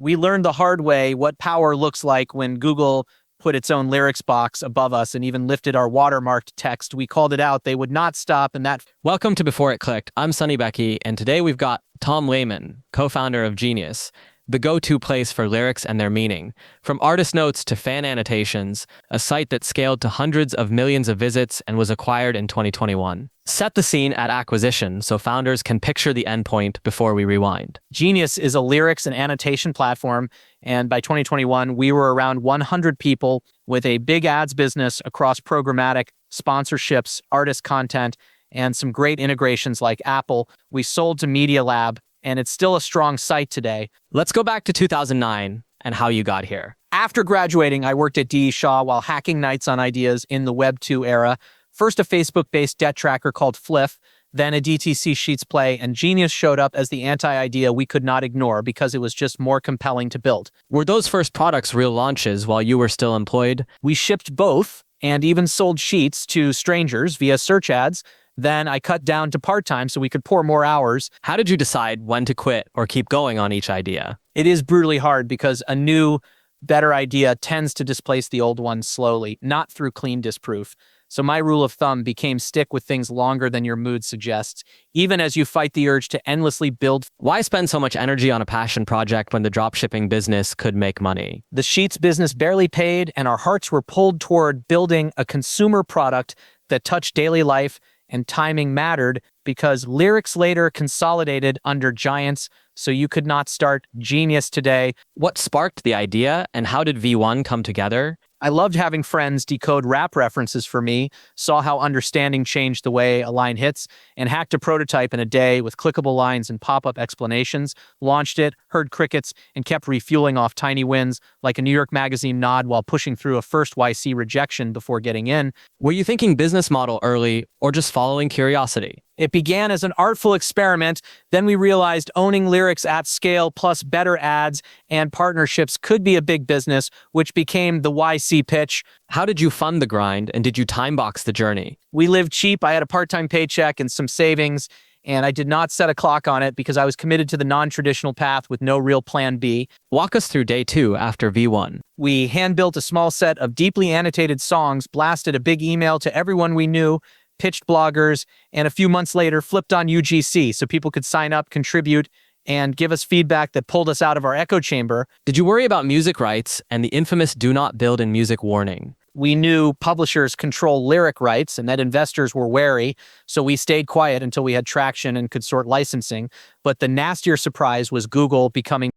We learned the hard way what power looks like when Google put its own lyrics box above us and even lifted our watermarked text. We called it out. They would not stop, and that... Welcome to Before It Clicked. I'm Sunny Becky, and today we've got Tom Lehman, co-founder of Genius, the go-to place for lyrics and their meaning. From artist notes to fan annotations, a site that scaled to hundreds of millions of visits and was acquired in 2021. Set the scene at acquisition so founders can picture the endpoint before we rewind. Genius is a lyrics and annotation platform, and by 2021, we were around 100 people with a big ads business across programmatic, sponsorships, artist content, and some great integrations like Apple. We sold to Media Lab, and it's still a strong site today. Let's go back to 2009 and how you got here. After graduating, I worked at D.E. Shaw while hacking nights on ideas in the Web 2 era. First a Facebook-based debt tracker called Fliff, then a DTC Sheets play, and Genius showed up as the anti-idea we could not ignore because it was just more compelling to build. Were those first products real launches while you were still employed? We shipped both and even sold Sheets to strangers via search ads. Then I cut down to part-time so we could pour more hours. How did you decide when to quit or keep going on each idea? It is brutally hard because a new, better idea tends to displace the old one slowly, not through clean disproof. So my rule of thumb became stick with things longer than your mood suggests, even as you fight the urge to endlessly build. Why spend so much energy on a passion project when the dropshipping business could make money? The Sheets business barely paid, and our hearts were pulled toward building a consumer product that touched daily life, and timing mattered because lyrics later consolidated under giants, so you could not start Genius today. What sparked the idea, and how did V1 come together? I loved having friends decode rap references for me, saw how understanding changed the way a line hits, and hacked a prototype in a day with clickable lines and pop-up explanations, launched it, heard crickets, and kept refueling off tiny wins like a New York Magazine nod while pushing through a first YC rejection before getting in. Were you thinking business model early or just following curiosity? It began as an artful experiment. Then we realized owning lyrics at scale plus better ads and partnerships could be a big business, which became the YC pitch. How did you fund the grind, and did you time box the journey? We lived cheap. I had a part-time paycheck and some savings, and I did not set a clock on it because I was committed to the non-traditional path with no real plan B. Walk us through day 2 after V1. We hand-built a small set of deeply annotated songs, blasted a big email to everyone we knew, pitched bloggers, and a few months later flipped on UGC so people could sign up, contribute, and give us feedback that pulled us out of our echo chamber. Did you worry about music rights and the infamous do not build in music warning? We knew publishers control lyric rights and that investors were wary, so we stayed quiet until we had traction and could sort licensing. But the nastier surprise was Google becoming